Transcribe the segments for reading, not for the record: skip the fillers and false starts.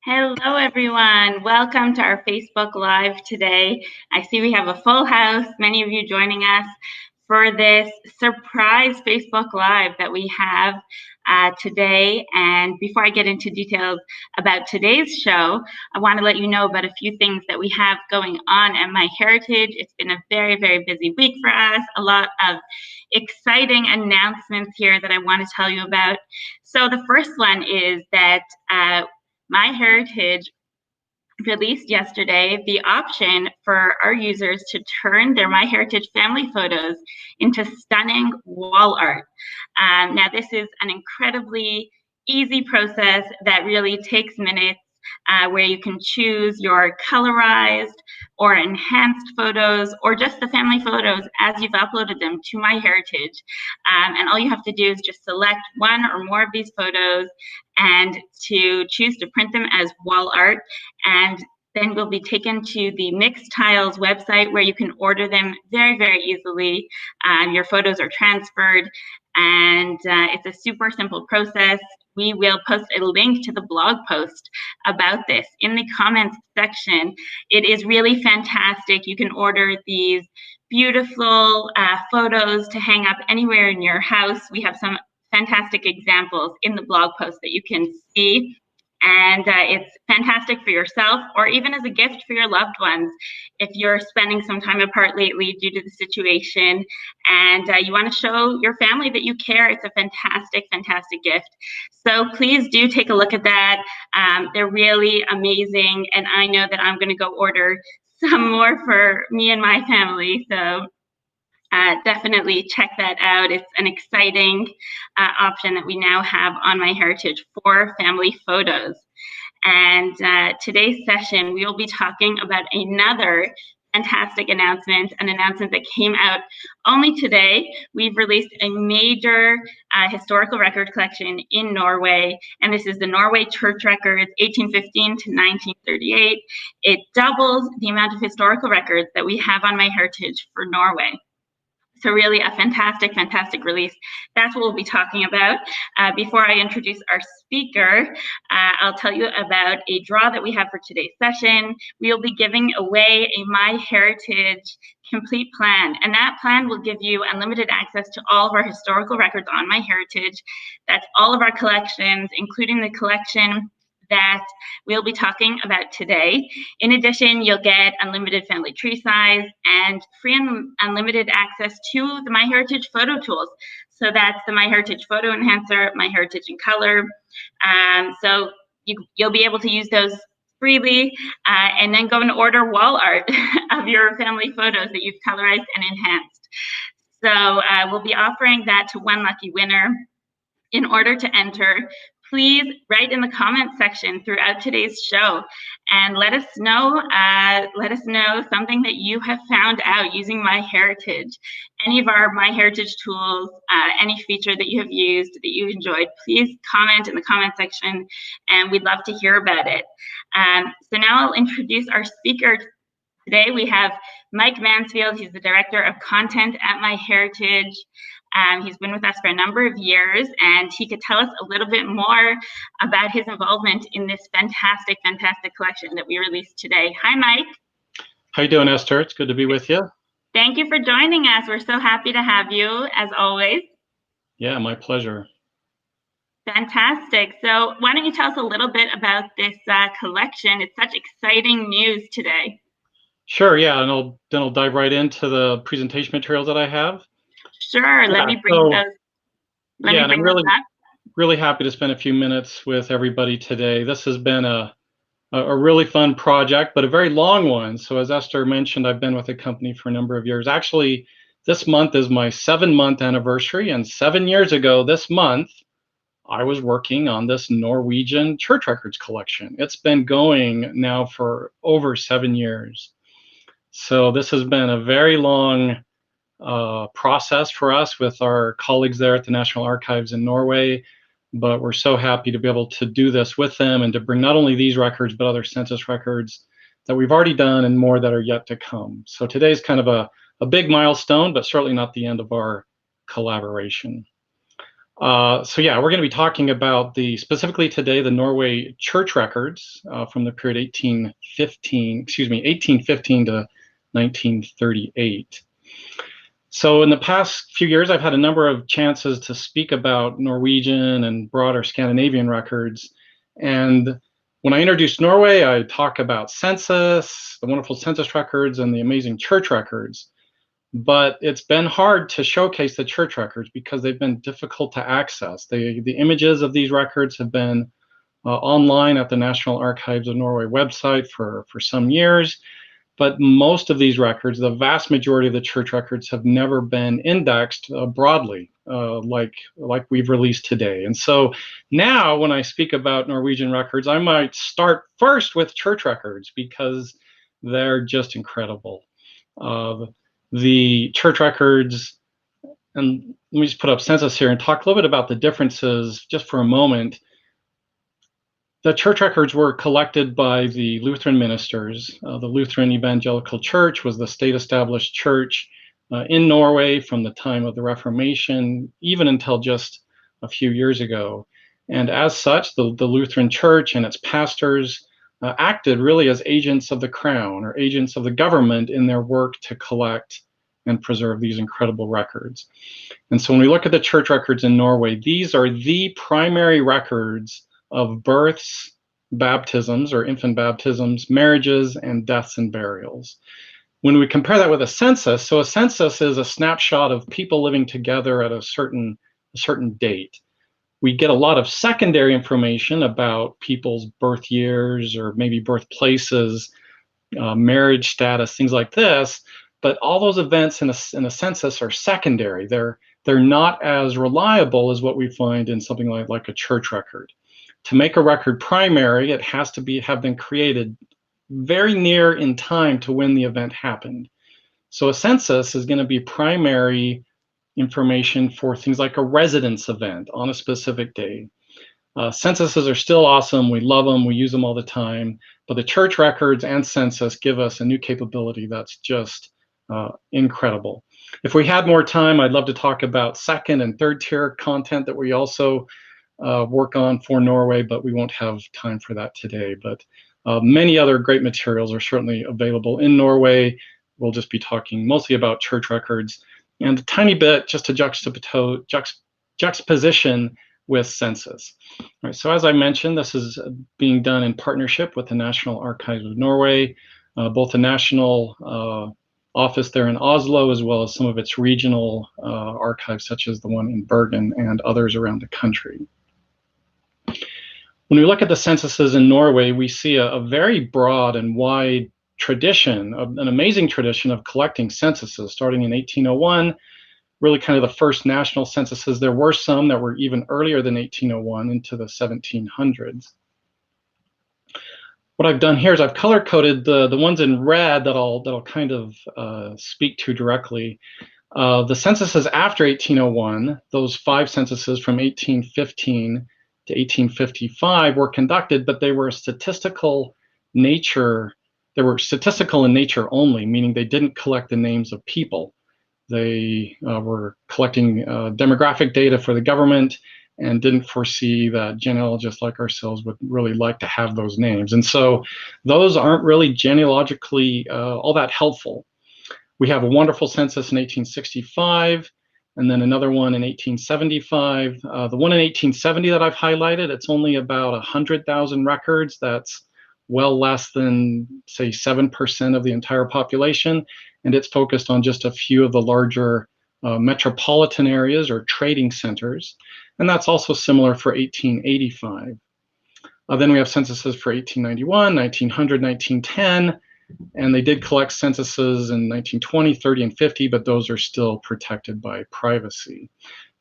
Hello, everyone. Welcome to our Facebook Live today. I see we have a full house, many of you joining us for this surprise Facebook Live that we have today. And before I get into details about today's show, I want to let you know about a few things that we have going on at MyHeritage. It's been a very, very busy week for us, a lot of exciting announcements here that I want to tell you about. So the first one is that MyHeritage released yesterday the option for our users to turn their MyHeritage family photos into stunning wall art. Now, this is an incredibly easy process that really takes minutes, where you can choose your colorized or enhanced photos or just the family photos as you've uploaded them to MyHeritage. And all you have to do is just select one or more of these photos and to choose to print them as wall art, and then we'll be taken to the Mixed Tiles website where you can order them very, very easily. Your photos are transferred, and it's a super simple process. We will post a link to the blog post about this in the comments section. It is really fantastic. You can order these beautiful photos to hang up anywhere in your house. We have some fantastic examples in the blog post that you can see. And it's fantastic for yourself or even as a gift for your loved ones. If you're spending some time apart lately due to the situation and you want to show your family that you care, it's a fantastic, fantastic gift. So please do take a look at that. They're really amazing. And I know that I'm going to go order some more for me and my family. So definitely check that out. It's an exciting option that we now have on MyHeritage for family photos. And today's session, we will be talking about another fantastic announcement, an announcement that came out only today. We've released a major historical record collection in Norway, and this is the Norway Church records, 1815 to 1938. It doubles the amount of historical records that we have on MyHeritage for Norway. So really a fantastic, fantastic release. That's what we'll be talking about. Before I introduce our speaker, I'll tell you about a draw that we have for today's session. We'll be giving away a MyHeritage complete plan, and that plan will give you unlimited access to all of our historical records on MyHeritage. That's all of our collections, including the collection that we'll be talking about today. In addition, you'll get unlimited family tree size and free and unlimited access to the MyHeritage photo tools. So that's the MyHeritage Photo Enhancer, MyHeritage in Color. So you'll be able to use those freely and then go and order wall art of your family photos that you've colorized and enhanced. So we'll be offering that to one lucky winner. In order to enter, please write in the comment section throughout today's show and let us know something that you have found out using MyHeritage. Any of our MyHeritage tools, any feature that you have used that you enjoyed, please comment in the comment section and we'd love to hear about it. So now I'll introduce our speaker. Today we have Mike Mansfield. He's the Director of Content at MyHeritage. He's been with us for a number of years, and he could tell us a little bit more about his involvement in this fantastic, fantastic collection that we released today. Hi, Mike. How you doing, Esther? It's good to be with you. Thank you for joining us. We're so happy to have you, as always. Yeah, my pleasure. Fantastic. So why don't you tell us a little bit about this collection? It's such exciting news today. Sure, yeah, and then I'll dive right into the presentation materials that I have. Sure, let me bring those. I'm really happy to spend a few minutes with everybody today. This has been a really fun project, but a very long one. So as Esther mentioned, I've been with the company for a number of years. Actually, this month is my 7-month anniversary, and 7 years ago this month, I was working on this Norwegian church records collection. It's been going now for over 7 years. So this has been a very long process for us with our colleagues there at the National Archives in Norway, but we're so happy to be able to do this with them and to bring not only these records, but other census records that we've already done and more that are yet to come. So today's kind of a big milestone, but certainly not the end of our collaboration. So yeah, we're going to be talking about specifically today, the Norway Church records from the period 1815 to 1938. So in the past few years, I've had a number of chances to speak about Norwegian and broader Scandinavian records. And when I introduce Norway, I talk about census, the wonderful census records, and the amazing church records. But it's been hard to showcase the church records because they've been difficult to access. The images of these records have been online at the National Archives of Norway website for some years. But most of these records, the vast majority of the church records, have never been indexed broadly like we've released today. And so now when I speak about Norwegian records, I might start first with church records because they're just incredible. The church records, and let me just put up census here and talk a little bit about the differences just for a moment. The church records were collected by the Lutheran ministers. The Lutheran Evangelical Church was the state-established church in Norway from the time of the Reformation, even until just a few years ago. And as such, the Lutheran Church and its pastors acted really as agents of the crown or agents of the government in their work to collect and preserve these incredible records. And so when we look at the church records in Norway, these are the primary records of births, baptisms or infant baptisms, marriages, and deaths and burials. When we compare that with a census, so a census is a snapshot of people living together at a certain date. We get a lot of secondary information about people's birth years or maybe birthplaces, marriage status, things like this. But all those events in a census are secondary. They're not as reliable as what we find in something like a church record. To make a record primary, it has to have been created very near in time to when the event happened. So a census is going to be primary information for things like a residence event on a specific day. Censuses are still awesome. We love them. We use them all the time. But the church records and census give us a new capability that's just incredible. If we had more time, I'd love to talk about second and third tier content that we also work on for Norway, but we won't have time for that today. But many other great materials are certainly available in Norway. We'll just be talking mostly about church records and a tiny bit just to juxtaposition with census. All right, so as I mentioned, this is being done in partnership with the National Archives of Norway, both the national office there in Oslo, as well as some of its regional archives, such as the one in Bergen and others around the country. When we look at the censuses in Norway, we see a very broad and wide tradition, an amazing tradition of collecting censuses, starting in 1801, really kind of the first national censuses. There were some that were even earlier than 1801 into the 1700s. What I've done here is I've color-coded the ones in red that'll kind of speak to directly. The censuses after 1801, those 5 censuses from 1815 to 1855 were conducted, but they were statistical in nature only, meaning they didn't collect the names of people. They were collecting demographic data for the government and didn't foresee that genealogists like ourselves would really like to have those names. And so those aren't really genealogically all that helpful. We have a wonderful census in 1865, and then another one in 1875. The one in 1870 that I've highlighted, it's only about 100,000 records. That's well less than, say, 7% of the entire population, and it's focused on just a few of the larger metropolitan areas or trading centers, and that's also similar for 1885. Then we have censuses for 1891, 1900, 1910, and they did collect censuses in 1920, 30, and 50, but those are still protected by privacy.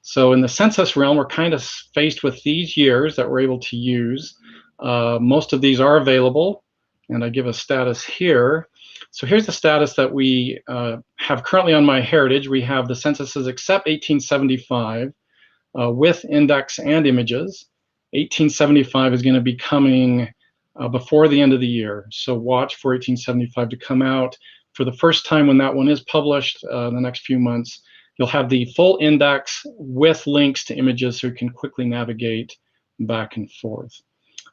So in the census realm, we're kind of faced with these years that we're able to use. Most of these are available, and I give a status here. So here's the status that we have currently on MyHeritage. We have the censuses except 1875 with index and images. 1875 is going to be coming before the end of the year. So watch for 1875 to come out. For the first time when that one is published in the next few months, you'll have the full index with links to images so you can quickly navigate back and forth.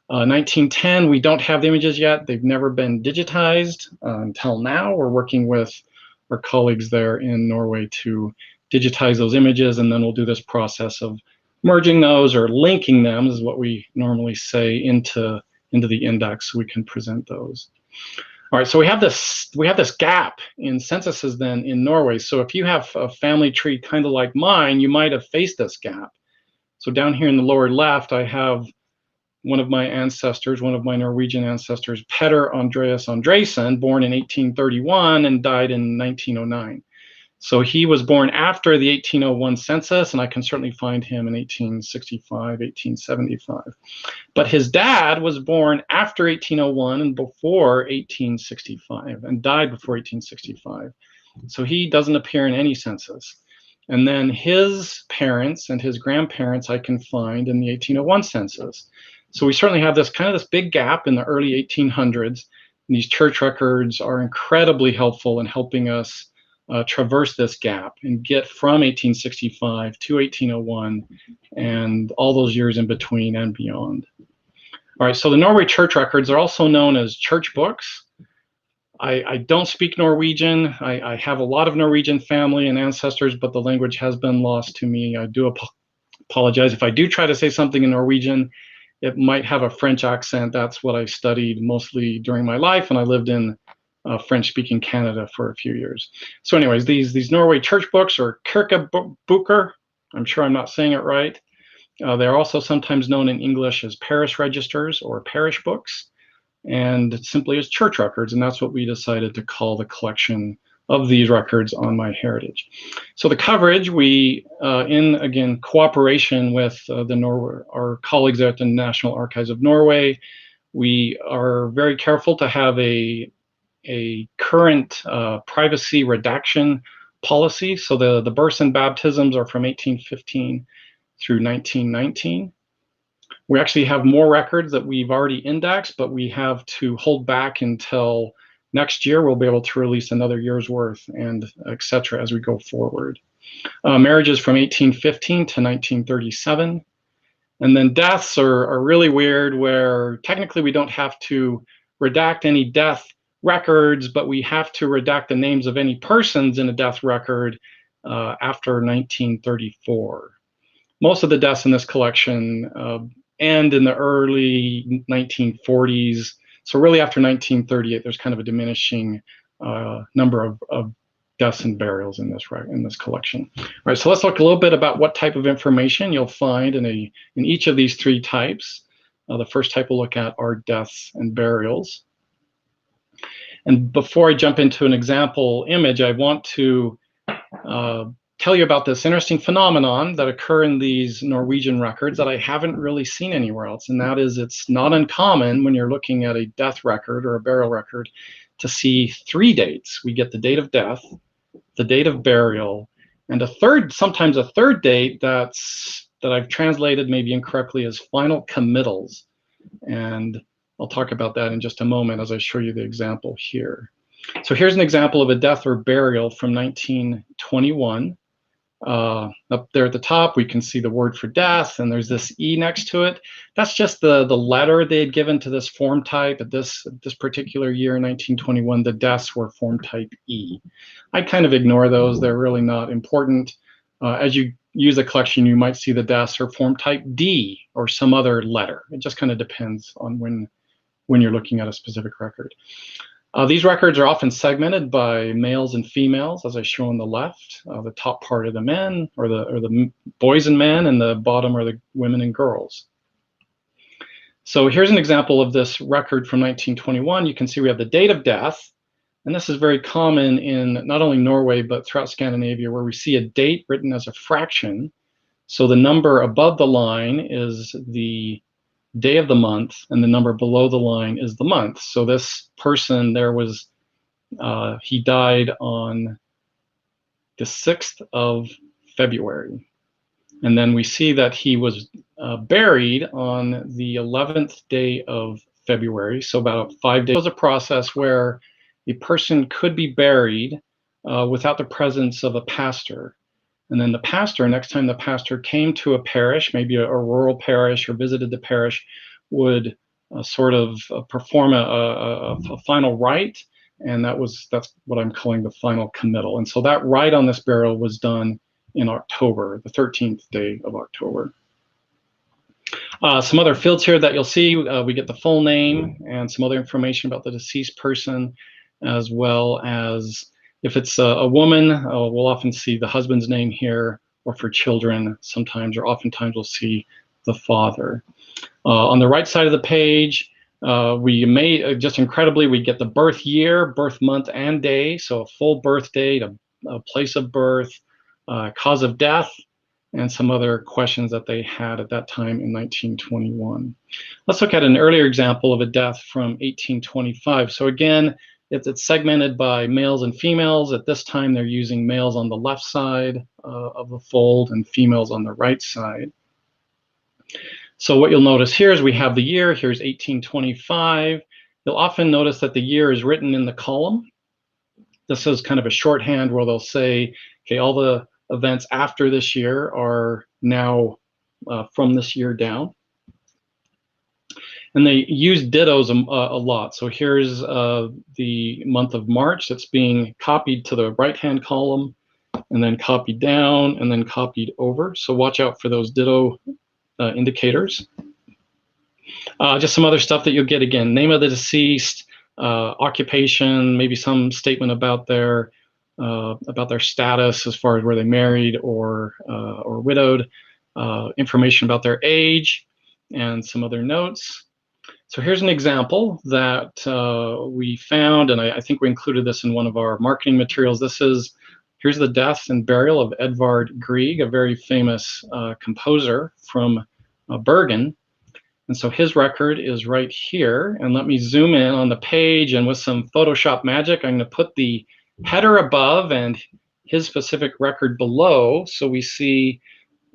1910, we don't have the images yet. They've never been digitized until now. We're working with our colleagues there in Norway to digitize those images, and then we'll do this process of merging those or linking them, is what we normally say, into the index so we can present those. All right, so we have this gap in censuses then in Norway. So if you have a family tree kind of like mine, you might have faced this gap. So down here in the lower left, I have one of my ancestors, one of my Norwegian ancestors, Petter Andreas Andresen, born in 1831 and died in 1909. So he was born after the 1801 census, and I can certainly find him in 1865, 1875. But his dad was born after 1801 and before 1865, and died before 1865. So he doesn't appear in any census. And then his parents and his grandparents I can find in the 1801 census. So we certainly have this kind of this big gap in the early 1800s. And these church records are incredibly helpful in helping us traverse this gap and get from 1865 to 1801 and all those years in between and beyond. All right, so the Norway church records are also known as church books. I don't speak Norwegian. I have a lot of Norwegian family and ancestors, but the language has been lost to me. I do apologize. If I do try to say something in Norwegian, it might have a French accent. That's what I studied mostly during my life, and I lived in French-speaking Canada for a few years. So anyways, these Norway church books, or kirkebøker, I'm sure I'm not saying it right. They're also sometimes known in English as parish registers or parish books, and simply as church records, and that's what we decided to call the collection of these records on MyHeritage. So the coverage, we, in, again, cooperation with our colleagues at the National Archives of Norway, we are very careful to have a current privacy redaction policy. So the births and baptisms are from 1815 through 1919. We actually have more records that we've already indexed, but we have to hold back until next year. We'll be able to release another year's worth, and et cetera, as we go forward. Marriages from 1815 to 1937. And then deaths are really weird, where technically we don't have to redact any death records, but we have to redact the names of any persons in a death record after 1934. Most of the deaths in this collection end in the early 1940s. So really after 1938, there's kind of a diminishing number of deaths and burials in this collection. All right, so let's look a little bit about what type of information you'll find in each of these three types. The first type we'll look at are deaths and burials. And before I jump into an example image, I want to tell you about this interesting phenomenon that occur in these Norwegian records that I haven't really seen anywhere else. And that is, it's not uncommon when you're looking at a death record or a burial record to see three dates. We get the date of death, the date of burial, and sometimes a third date that I've translated maybe incorrectly as final committals. And I'll talk about that in just a moment as I show you the example here. So here's an example of a death or burial from 1921. Up there at the top, we can see the word for death, and there's this E next to it. That's just the letter they had given to this form type. At this particular year in 1921, the deaths were form type E. I kind of ignore those. They're really not important. As you use a collection, you might see the deaths are form type D or some other letter. It just kind of depends on when you're looking at a specific record. These records are often segmented by males and females, as I show on the left. The top part are the men, or the boys and men, and the bottom are the women and girls. So here's an example of this record from 1921. You can see we have the date of death, and this is very common in not only Norway, but throughout Scandinavia, where we see a date written as a fraction. So the number above the line is the day of the month, and the number below the line is the month. So this person there was, he died on the 6th of February. And then we see that he was buried on the 11th day of February, so about 5 days. It was a process where a person could be buried without the presence of a pastor. And then the pastor, next time the pastor came to a parish, maybe a rural parish, or visited the parish, would sort of perform a final rite, and that's what I'm calling the final committal. And so that rite on this burial was done in October, the 13th day of October. Some other fields here that you'll see, we get the full name and some other information about the deceased person, as well as if it's a woman, we'll often see the husband's name here, or for children, sometimes or oftentimes we'll see the father. On the right side of the page, we may, just incredibly, we get the birth year, birth month and day, so a full birth date, a place of birth, cause of death, and some other questions that they had at that time in 1921. Let's look at an earlier example of a death from 1825. So again, it's segmented by males and females. At this time, they're using males on the left side of the fold and females on the right side. So what you'll notice here is we have the year. Here's 1825. You'll often notice that the year is written in the column. This is kind of a shorthand where they'll say, okay, all the events after this year are now from this year down. And they use dittos a lot. So here's the month of March that's being copied to the right-hand column, and then copied down, and then copied over. So watch out for those ditto indicators. Just some other stuff that you'll get, again, name of the deceased, occupation, maybe some statement about their status as far as were they married or widowed, information about their age, and some other notes. So here's an example that we found, and I think we included this in one of our marketing materials. Here's the death and burial of Edvard Grieg, a very famous composer from Bergen. And so his record is right here. And let me zoom in on the page, and with some Photoshop magic, I'm going to put the header above and his specific record below. So we see,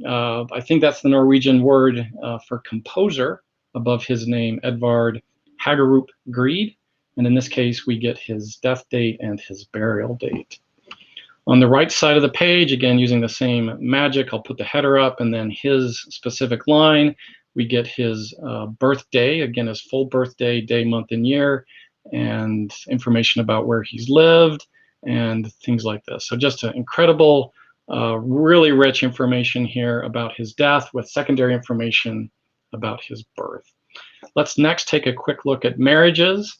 I think that's the Norwegian word for composer, above his name, Edvard Hagerup Grieg. And in this case, we get his death date and his burial date. On the right side of the page, again, using the same magic, I'll put the header up, and then his specific line. We get his birthday, again, his full birthday, day, month, and year, and information about where he's lived, and things like this. So just an incredible, really rich information here about his death, with secondary information about his birth. Let's next take a quick look at marriages.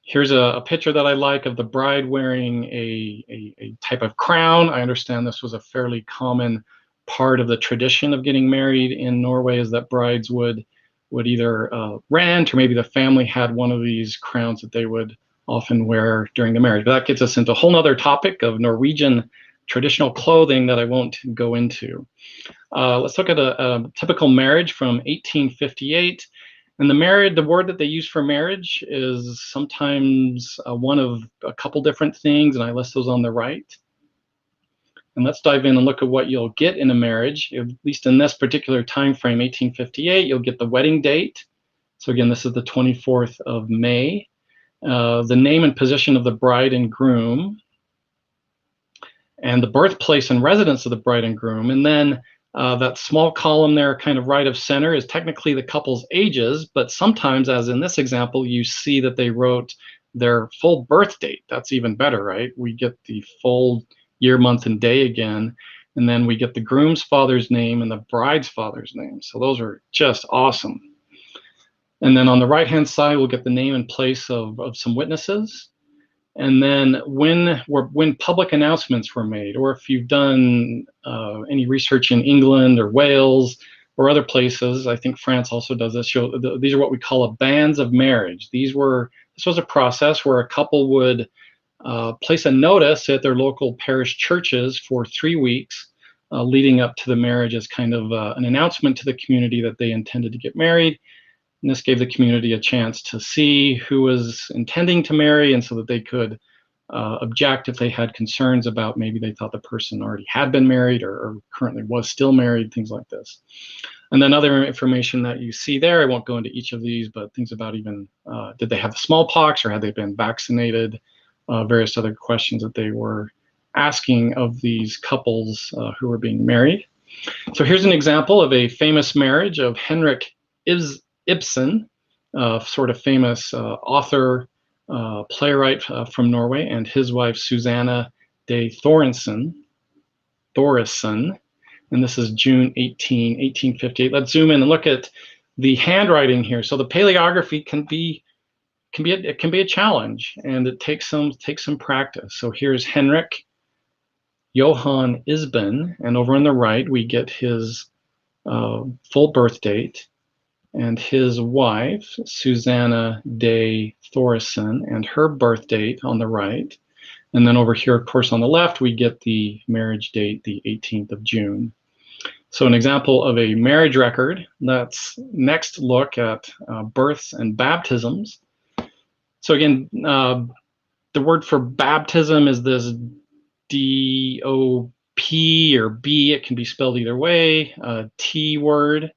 Here's a picture that I like of the bride wearing a type of crown. I understand this was a fairly common part of the tradition of getting married in Norway, is that brides would either rent, or maybe the family had one of these crowns that they would often wear during the marriage. But that gets us into a whole nother topic of Norwegian traditional clothing that I won't go into. Let's look at a typical marriage from 1858. And the word that they use for marriage is sometimes one of a couple different things, and I list those on the right. And let's dive in and look at what you'll get in a marriage. At least in this particular time frame, 1858, you'll get the wedding date. So again, this is the 24th of May. The name and position of the bride and groom, and the birthplace and residence of the bride and groom. And then that small column there, kind of right of center, is technically the couple's ages, but sometimes, as in this example, you see that they wrote their full birth date. That's even better, right? We get the full year, month, and day again, and then we get the groom's father's name and the bride's father's name. So those are just awesome. And then on the right-hand side, we'll get the name and place of some witnesses. And then when public announcements were made, or if you've done any research in England or Wales or other places, I think France also does this. These are what we call a banns of marriage. This was a process where a couple would place a notice at their local parish churches for 3 weeks leading up to the marriage, as kind of an announcement to the community that they intended to get married. And this gave the community a chance to see who was intending to marry, and so that they could object if they had concerns about, maybe they thought the person already had been married or currently was still married, things like this. And then other information that you see there, I won't go into each of these, but things about even, did they have the smallpox, or had they been vaccinated? Various other questions that they were asking of these couples who were being married. So here's an example of a famous marriage of Henrik Ibsen, sort of famous author, playwright from Norway, and his wife Susanna de Thoresen. And this is June 1858. Let's zoom in and look at the handwriting here. So the paleography can be a challenge, and it takes some practice. So here's Henrik Johan Isben, and over on the right we get his full birth date, and his wife Susanna de Thoresen and her birth date on the right. And then over here, of course, on the left, we get the marriage date, the 18th of June. So an example of a marriage record. Let's next look at births and baptisms. So again, the word for baptism is this D-O-P or B. It can be spelled either way, T word.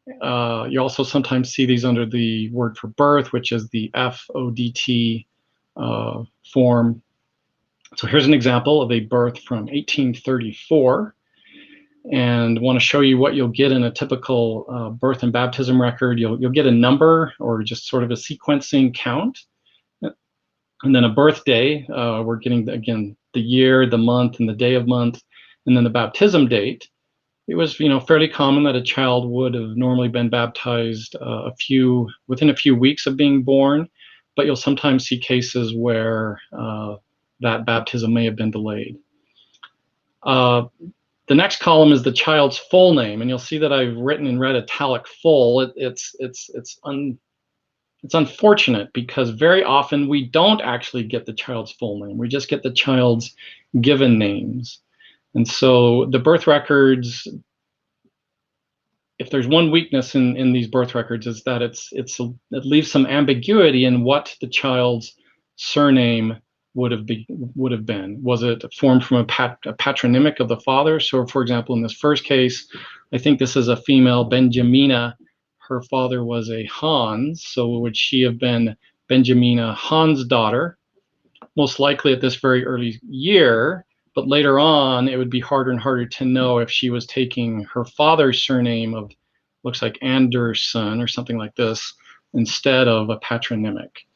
You also sometimes see these under the word for birth, which is the F-O-D-T form. So here's an example of a birth from 1834, and want to show you what you'll get in a typical birth and baptism record. You'll get a number or just sort of a sequencing count, and then a birthday. We're getting, again, the year, the month, and the day of month, and then the baptism date. It was, fairly common that a child would have normally been baptized within a few weeks of being born, but you'll sometimes see cases where that baptism may have been delayed. The next column is the child's full name, and you'll see that I've written in red italic full. It's unfortunate because very often we don't actually get the child's full name. We just get the child's given names. And so the birth records, if there's one weakness in these birth records, is that it leaves some ambiguity in what the child's surname would have been. Was it formed from a patronymic of the father? So, for example, in this first case, I think this is a female, Benjamina. Her father was a Hans, so would she have been Benjamina Hans' daughter? Most likely at this very early year, but later on, it would be harder and harder to know if she was taking her father's surname of, looks like Anderson or something like this, instead of a patronymic.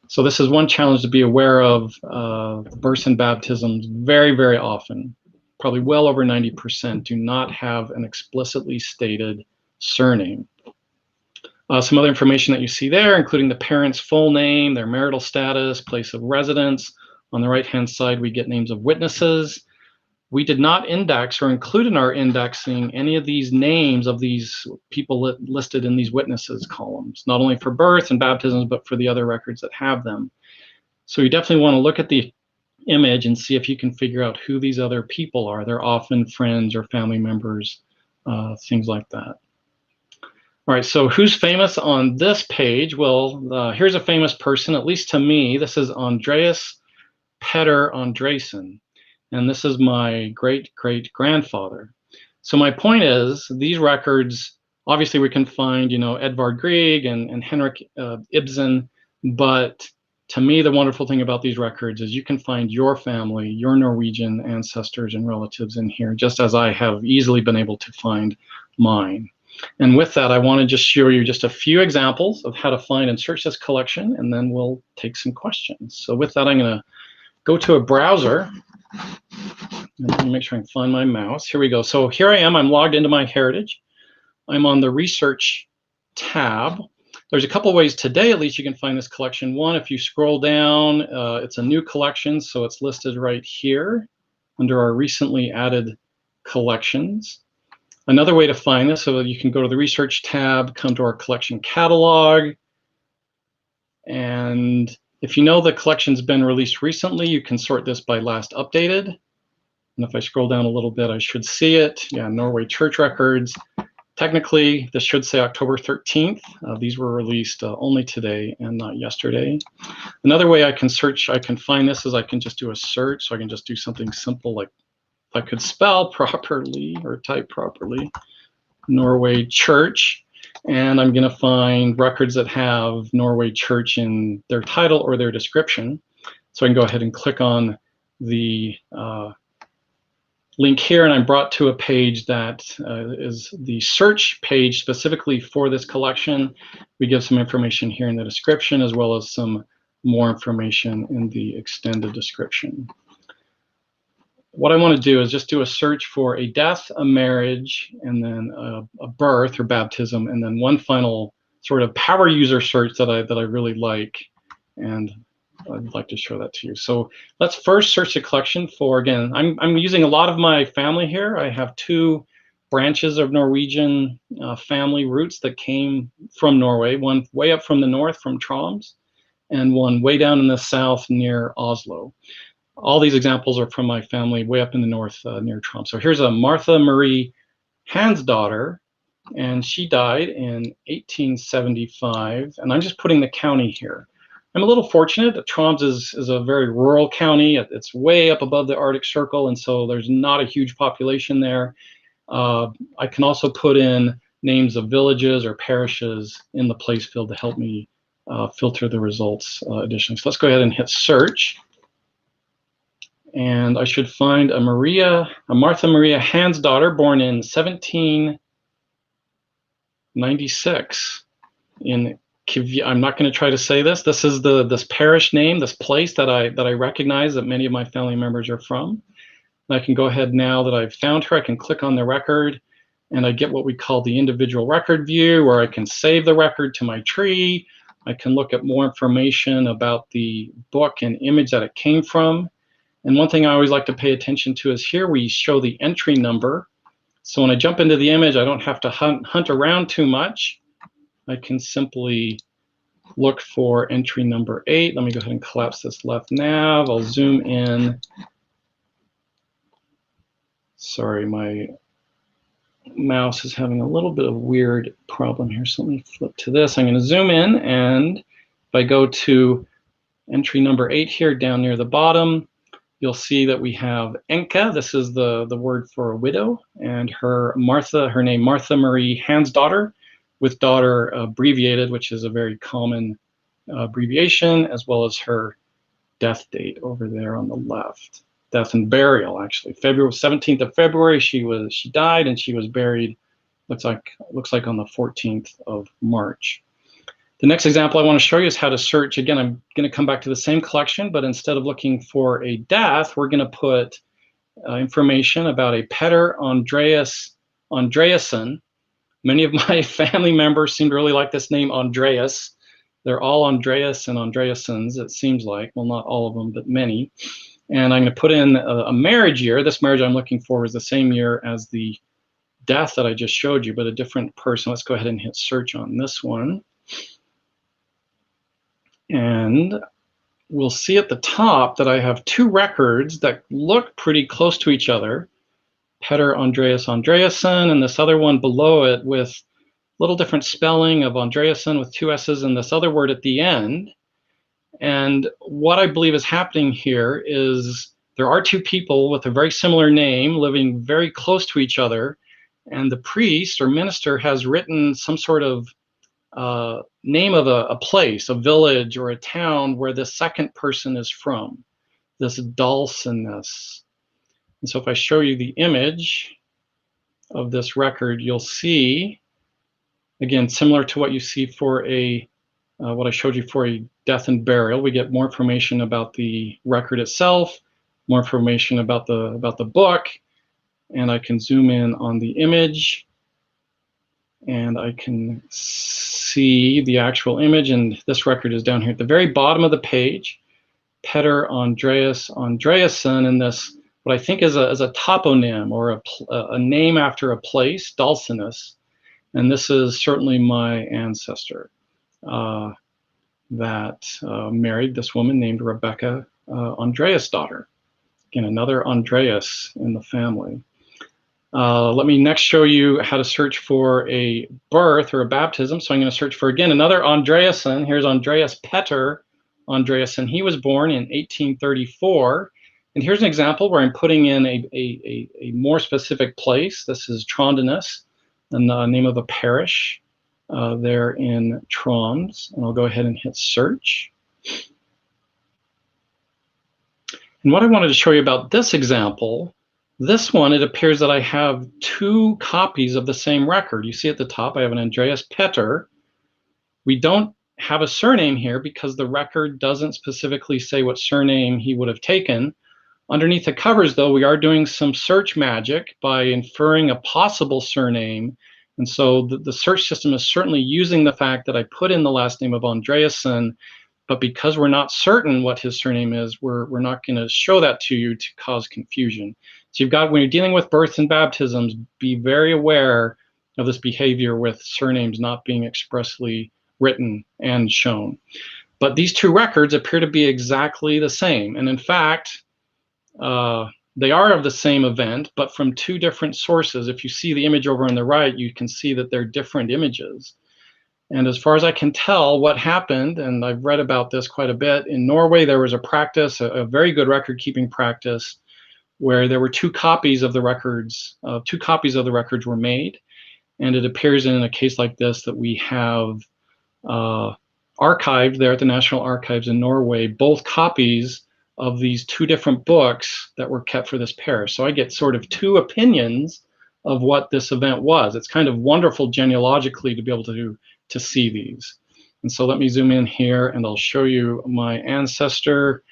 So this is one challenge to be aware of. Births and baptisms very, very often, probably well over 90%, do not have an explicitly stated surname. Some other information that you see there, including the parent's full name, their marital status, place of residence. On the right-hand side, we get names of witnesses. We did not index or include in our indexing any of these names of these people listed in these witnesses columns, not only for births and baptisms, but for the other records that have them. So you definitely want to look at the image and see if you can figure out who these other people are. They're often friends or family members, things like that. All right, so who's famous on this page? Well, here's a famous person, at least to me. This is Andreas Petter Andresen, and this is my great-great-grandfather. So my point is, these records, obviously we can find, Edvard Grieg and Henrik Ibsen, but to me, the wonderful thing about these records is you can find your family, your Norwegian ancestors and relatives in here, just as I have easily been able to find mine. And with that, I want to just show you just a few examples of how to find and search this collection, and then we'll take some questions. So with that, I'm going to go to a browser. Let me make sure I can find my mouse. Here we go. So here I am. I'm logged into MyHeritage. I'm on the Research tab. There's a couple ways today, at least, you can find this collection. One, if you scroll down, it's a new collection, so it's listed right here under our recently added collections. Another way to find this, so you can go to the Research tab, come to our collection catalog, and if you know the collection's been released recently, you can sort this by last updated. And if I scroll down a little bit, I should see it. Yeah, Norway Church records. Technically, this should say October 13th. These were released only today and not yesterday. Another way I can find this is I can just do a search. So I can just do something simple like if I could spell properly or type properly, Norway Church. And I'm going to find records that have Norway Church in their title or their description. So I can go ahead and click on the link here, and I'm brought to a page that is the search page specifically for this collection. We give some information here in the description, as well as some more information in the extended description. What I want to do is just do a search for a death, a marriage, and then a birth or baptism, and then one final sort of power user search that I really like, and I'd like to show that to you. So let's first search the collection for, again, I'm using a lot of my family here. I have two branches of Norwegian family roots that came from Norway, one way up from the north from Troms, and one way down in the south near Oslo. All these examples are from my family way up in the north near Troms. So here's a Martha Marie Hansdottir, and she died in 1875, and I'm just putting the county here. I'm a little fortunate that Troms is a very rural county. It's way up above the Arctic Circle, and so there's not a huge population there. I can also put in names of villages or parishes in the place field to help me filter the results additionally. So let's go ahead and hit search. And I should find a Martha Maria Hansdottir, born in 1796 in Kivja. I'm not going to try to say this. This is this parish name, this place that I recognize that many of my family members are from. And I can go ahead now that I've found her. I can click on the record, and I get what we call the individual record view, where I can save the record to my tree. I can look at more information about the book and image that it came from. And one thing I always like to pay attention to is here we show the entry number. So when I jump into the image, I don't have to hunt around too much. I can simply look for entry number 8. Let me go ahead and collapse this left nav. I'll zoom in. Sorry, my mouse is having a little bit of weird problem here. So let me flip to this. I'm going to zoom in, and if I go to entry number 8 here down near the bottom, you'll see that we have Enke. This is the word for a widow, and her name Martha Marie Hansdottir, with daughter abbreviated, which is a very common abbreviation, as well as her death date over there on the left. Death and burial, actually. February 17th of February, she died, and she was buried. Looks like on the 14th of March. The next example I want to show you is how to search. Again, I'm going to come back to the same collection, but instead of looking for a death, we're going to put information about a Petter Andreasson. Many of my family members seem to really like this name, Andreas. They're all Andreas and Andreassons, it seems like. Well, not all of them, but many. And I'm going to put in a marriage year. This marriage I'm looking for is the same year as the death that I just showed you, but a different person. Let's go ahead and hit search on this one. And we'll see at the top that I have two records that look pretty close to each other. Petter Andreas Andreasson, and this other one below it with a little different spelling of Andreasson with 2 S's and this other word at the end. And what I believe is happening here is there are two people with a very similar name living very close to each other, and the priest or minister has written some sort of name of a place, a village, or a town where the second person is from, this Dalsness. And so if I show you the image of this record, you'll see, again, similar to what you see for what I showed you for a death and burial. We get more information about the record itself, more information about the book, and I can zoom in on the image, and I can see the actual image, and this record is down here at the very bottom of the page. Petter Andreas Andreasson, and this, what I think is a toponym, or a name after a place, Dalsness, and this is certainly my ancestor that married this woman named Rebecca Andreasdottir. Again, another Andreas in the family. Let me next show you how to search for a birth or a baptism. So I'm going to search for, again, another Andreasson. Here's Andreas Petter Andreasson. He was born in 1834. And here's an example where I'm putting in a more specific place. This is Trondenes, and the name of a parish there in Troms. And I'll go ahead and hit search. And what I wanted to show you about this example This one, it appears that I have 2 copies of the same record. You see at the top, I have an Andreas Petter. We don't have a surname here because the record doesn't specifically say what surname he would have taken. Underneath the covers, though, we are doing some search magic by inferring a possible surname. And so the search system is certainly using the fact that I put in the last name of Andreasen, but because we're not certain what his surname is, we're not going to show that to you to cause confusion. So you've got, when you're dealing with births and baptisms, be very aware of this behavior with surnames not being expressly written and shown. But these 2 records appear to be exactly the same. And in fact, they are of the same event, but from 2 different sources. If you see the image over on the right, you can see that they're different images. And as far as I can tell, what happened, and I've read about this quite a bit, in Norway there was a practice, a very good record-keeping practice, where there were 2 copies of the records. 2 copies of the records were made, and it appears in a case like this that we have archived there at the National Archives in Norway both copies of these 2 different books that were kept for this parish. So I get sort of 2 opinions of what this event was. It's kind of wonderful genealogically to be able to see these. And so let me zoom in here and I'll show you my ancestor.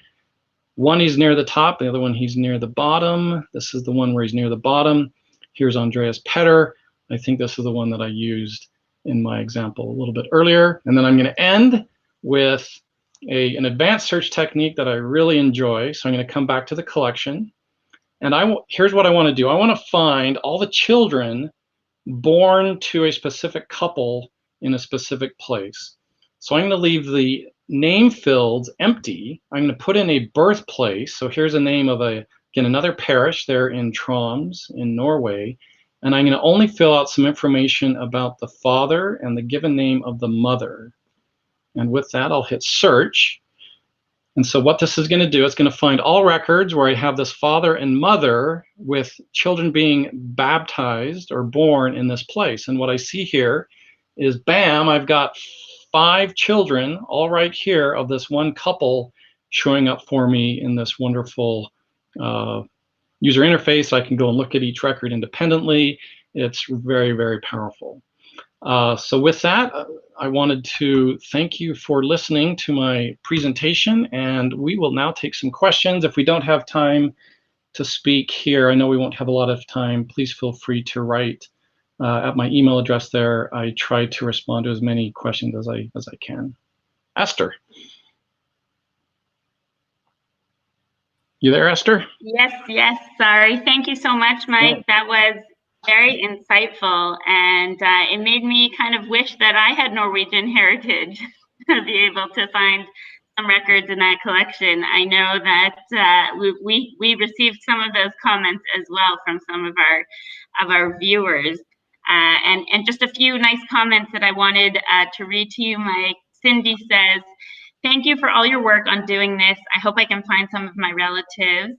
One he's near the top, the other one he's near the bottom. This is the one where he's near the bottom. Here's Andreas Petter. I think this is the one that I used in my example a little bit earlier. And then I'm going to end with an advanced search technique that I really enjoy. So I'm going to come back to the collection. And here's what I want to do. I want to find all the children born to a specific couple in a specific place. So I'm going to leave the name fields empty. I'm going to put in a birthplace. So here's a name of again, another parish there in Troms in Norway. And I'm going to only fill out some information about the father and the given name of the mother. And with that, I'll hit search. And so what this is going to do, it's going to find all records where I have this father and mother with children being baptized or born in this place. And what I see here is, bam, I've got 5 children all right here of this one couple showing up for me in this wonderful user interface. I can go and look at each record independently. It's very, very powerful. So with that, I wanted to thank you for listening to my presentation, and we will now take some questions. If we don't have time to speak here, I know we won't have a lot of time, please feel free to write at my email address there. I try to respond to as many questions as I can. Esther. You there, Esther? Yes, sorry. Thank you so much, Mike. That was very insightful, and it made me kind of wish that I had Norwegian heritage to be able to find some records in that collection. I know that we received some of those comments as well from some of our viewers, and just a few nice comments that I wanted to read to you, Mike. Cindy says, "Thank you for all your work on doing this. I hope I can find some of my relatives."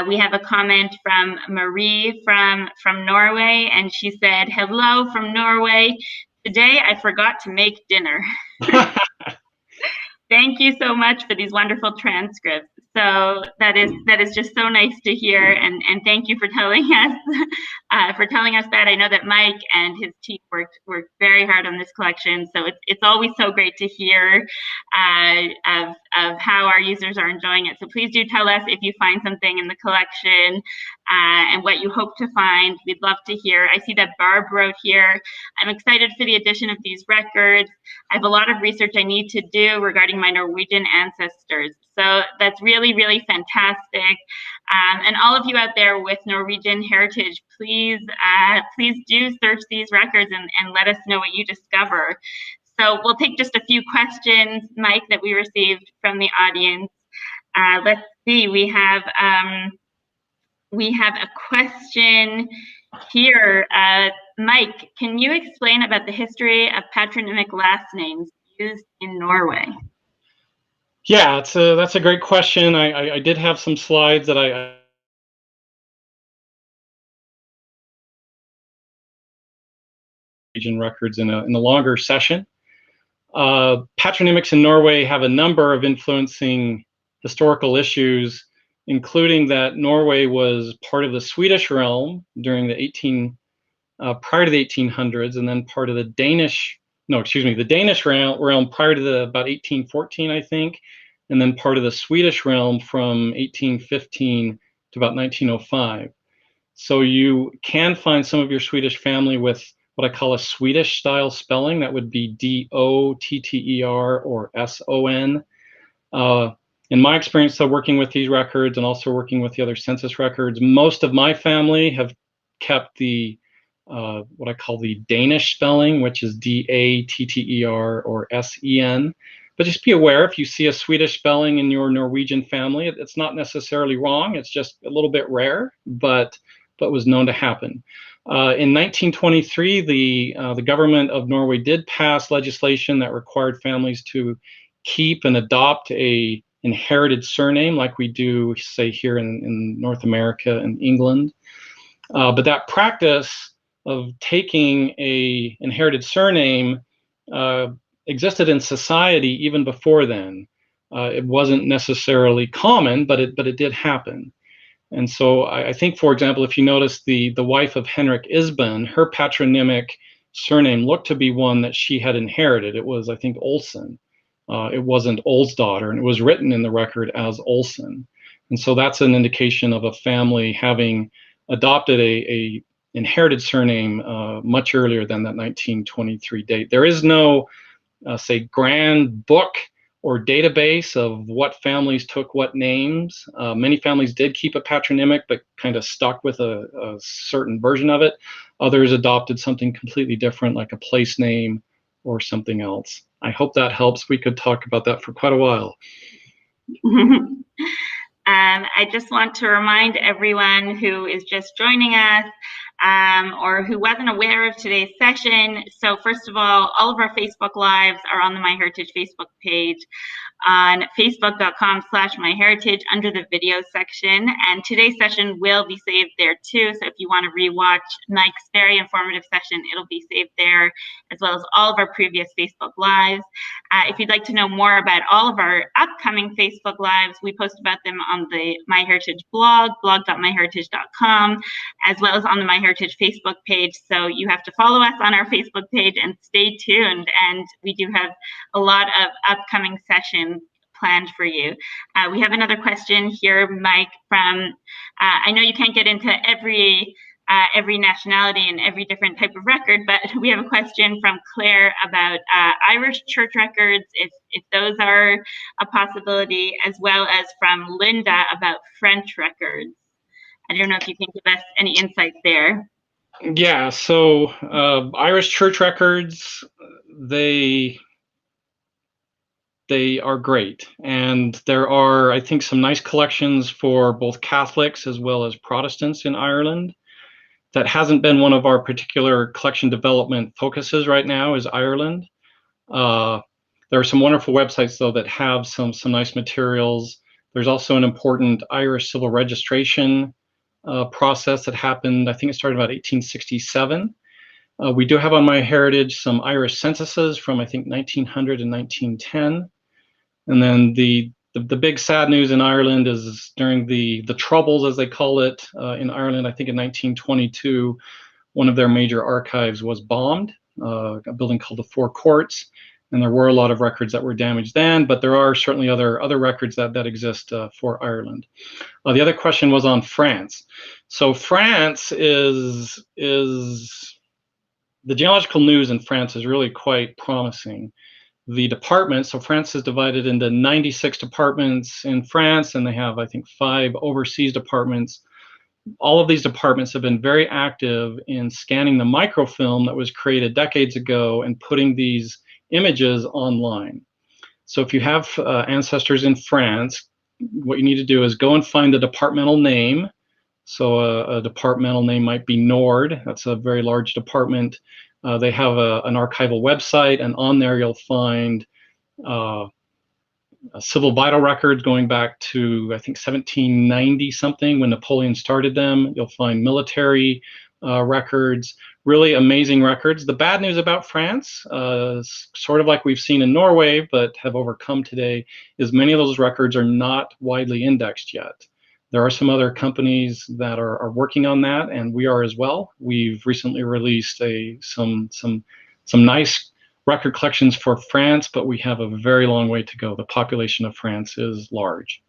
We have a comment from Marie from Norway, and she said, "Hello from Norway. Today I forgot to make dinner." Thank you so much for these wonderful transcripts. So that is just so nice to hear, and thank you for telling us that. I know that Mike and his team worked very hard on this collection, so it's always so great to hear of how our users are enjoying it. So please do tell us if you find something in the collection and what you hope to find. We'd love to hear. I see that Barb wrote here, "I'm excited for the addition of these records. I have a lot of research I need to do regarding my Norwegian ancestors." So that's really, really fantastic. And all of you out there with Norwegian heritage, please do search these records and let us know what you discover. So we'll take just a few questions, Mike, that we received from the audience. Let's see, we have a question here. Mike, can you explain about the history of patronymic last names used in Norway? Yeah, that's a great question. I did have some slides that I records in the longer session. Patronymics in Norway have a number of influencing historical issues including that Norway was part of the Swedish realm during the prior to the 1800s, and then part of the Danish realm prior to about 1814, I think, and then part of the Swedish realm from 1815 to about 1905. So you can find some of your Swedish family with what I call a Swedish style spelling. That would be Dotter or Son. In my experience, though, working with these records and also working with the other census records, most of my family have kept the what I call the Danish spelling, which is Datter or Sen. But just be aware, if you see a Swedish spelling in your Norwegian family, it's not necessarily wrong. It's just a little bit rare, but was known to happen. In 1923, the government of Norway did pass legislation that required families to keep and adopt a inherited surname like we do, say, here in North America and England. But that practice of taking a inherited surname existed in society even before then. It wasn't necessarily common, but it did happen. And so I think, for example, if you notice the wife of Henrik Isbön, her patronymic surname looked to be one that she had inherited. It was, I think, Olsen. It wasn't Olsdatter, and it was written in the record as Olsen. And so that's an indication of a family having adopted a inherited surname much earlier than that 1923 date. There is no, say, grand book or database of what families took what names. Many families did keep a patronymic, but kind of stuck with a certain version of it. Others adopted something completely different, like a place name or something else. I hope that helps. We could talk about that for quite a while. I just want to remind everyone who is just joining us or who wasn't aware of today's session. So first of all of our Facebook Lives are on the MyHeritage Facebook page on facebook.com/MyHeritage under the video section. And today's session will be saved there too. So if you want to rewatch Mike's very informative session, it'll be saved there, as well as all of our previous Facebook Lives. If you'd like to know more about all of our upcoming Facebook Lives, we post about them on the MyHeritage blog, blog.myheritage.com, as well as on the MyHeritage Facebook page. So you have to follow us on our Facebook page and stay tuned. And we do have a lot of upcoming sessions planned for you. We have another question here, Mike, from, I know you can't get into every nationality and every different type of record, but we have a question from Claire about Irish church records, if those are a possibility, as well as from Linda about French records. I don't know if you can give us any insight there. Yeah, so Irish church records, they are great. And there are, I think, some nice collections for both Catholics as well as Protestants in Ireland. That hasn't been one of our particular collection development focuses right now, is Ireland. There are some wonderful websites, though, that have some nice materials. There's also an important Irish civil registration process that happened, I think it started about 1867. We do have on MyHeritage some Irish censuses from, I think, 1900 and 1910. And then the big sad news in Ireland is during the Troubles, as they call it, in Ireland, I think in 1922, one of their major archives was bombed, a building called the Four Courts. And there were a lot of records that were damaged then, but there are certainly other records that exist for Ireland. The other question was on France. So France is the genealogical news in France is really quite promising. The departments, so France is divided into 96 departments in France, and they have, I think, 5 overseas departments. All of these departments have been very active in scanning the microfilm that was created decades ago and putting these images online. So if you have ancestors in France, what you need to do is go and find the departmental name. So a departmental name might be Nord. That's a very large department. They have an archival website, and on there you'll find civil vital records going back to, I think, 1790 something, when Napoleon started them. You'll find military records, really amazing records. The bad news about France, sort of like we've seen in Norway but have overcome today, is many of those records are not widely indexed yet. There are some other companies that are working on that, and we are as well. We've recently released some nice record collections for France, but we have a very long way to go. The population of France is large,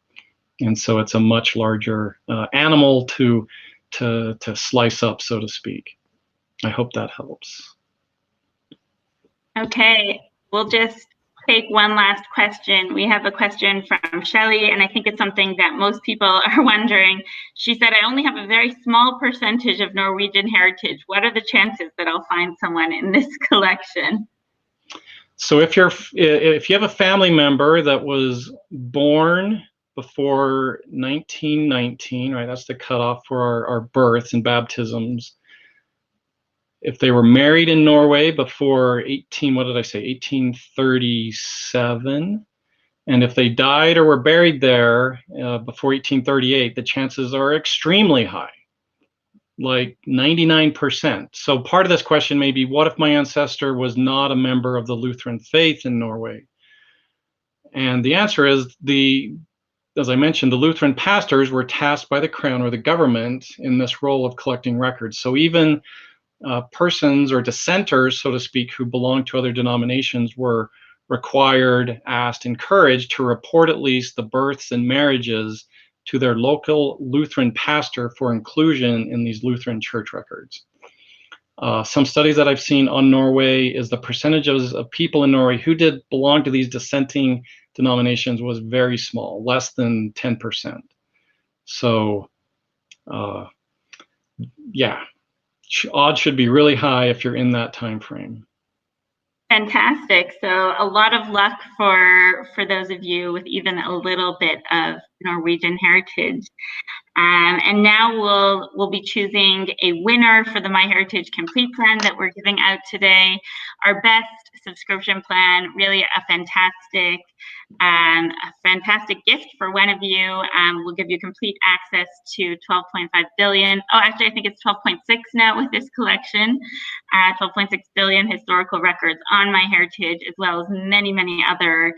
and so it's a much larger animal to slice up, so to speak. I hope that helps. Okay, we'll just take one last question. We have a question from Shelley, and I think it's something that most people are wondering. She said, I only have a very small percentage of Norwegian heritage. What are the chances that I'll find someone in this collection? So if you have a family member that was born before 1919, right, that's the cutoff for our births and baptisms. If they were married in Norway before 1837, and if they died or were buried there before 1838, the chances are extremely high, like 99%. So part of this question may be, what if my ancestor was not a member of the Lutheran faith in Norway? And the answer is, as I mentioned, the Lutheran pastors were tasked by the crown or the government in this role of collecting records. So even persons or dissenters, so to speak, who belonged to other denominations were required, asked, encouraged to report at least the births and marriages to their local Lutheran pastor for inclusion in these Lutheran church records. Some studies that I've seen on Norway is the percentages of people in Norway who did belong to these dissenting denominations was very small, less than 10%. So, yeah, odds should be really high if you're in that time frame. Fantastic. So a lot of luck for those of you with even a little bit of Norwegian heritage. And now we'll be choosing a winner for the MyHeritage Complete plan that we're giving out today. Our best subscription plan, really a fantastic gift for one of you. We'll give you complete access to 12.5 billion. Oh, actually, I think it's 12.6 now with this collection. 12.6 billion historical records on MyHeritage, as well as many, many other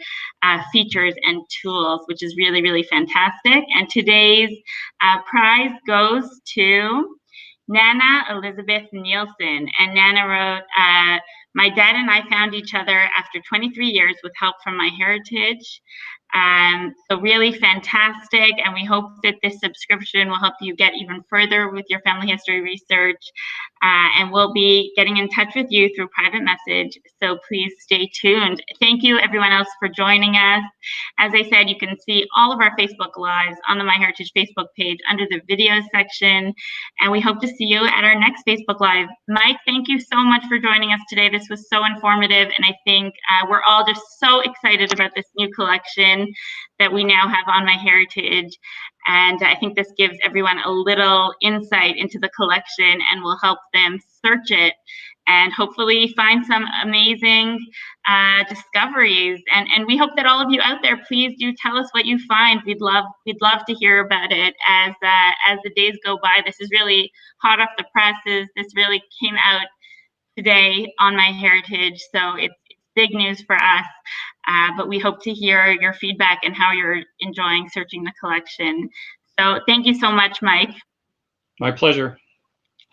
features and tools, which is really, really fantastic. And today's prize goes to Nana Elizabeth Nielsen. And Nana wrote, my dad and I found each other after 23 years with help from MyHeritage. So really fantastic, and we hope that this subscription will help you get even further with your family history research, and we'll be getting in touch with you through private message, so please stay tuned. Thank you everyone else for joining us. As I said, you can see all of our Facebook Lives on the MyHeritage Facebook page under the videos section, and we hope to see you at our next Facebook Live. Mike, thank you so much for joining us today. This was so informative, and I think we're all just so excited about this new collection that we now have on MyHeritage, and I think this gives everyone a little insight into the collection and will help them search it and hopefully find some amazing discoveries. And we hope that all of you out there, please do tell us what you find. We'd love to hear about it as the days go by. This is really hot off the presses. This really came out today on MyHeritage, so it's big news for us. But we hope to hear your feedback and how you're enjoying searching the collection. So thank you so much, Mike. My pleasure.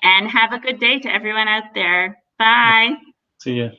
And have a good day to everyone out there. Bye. See you.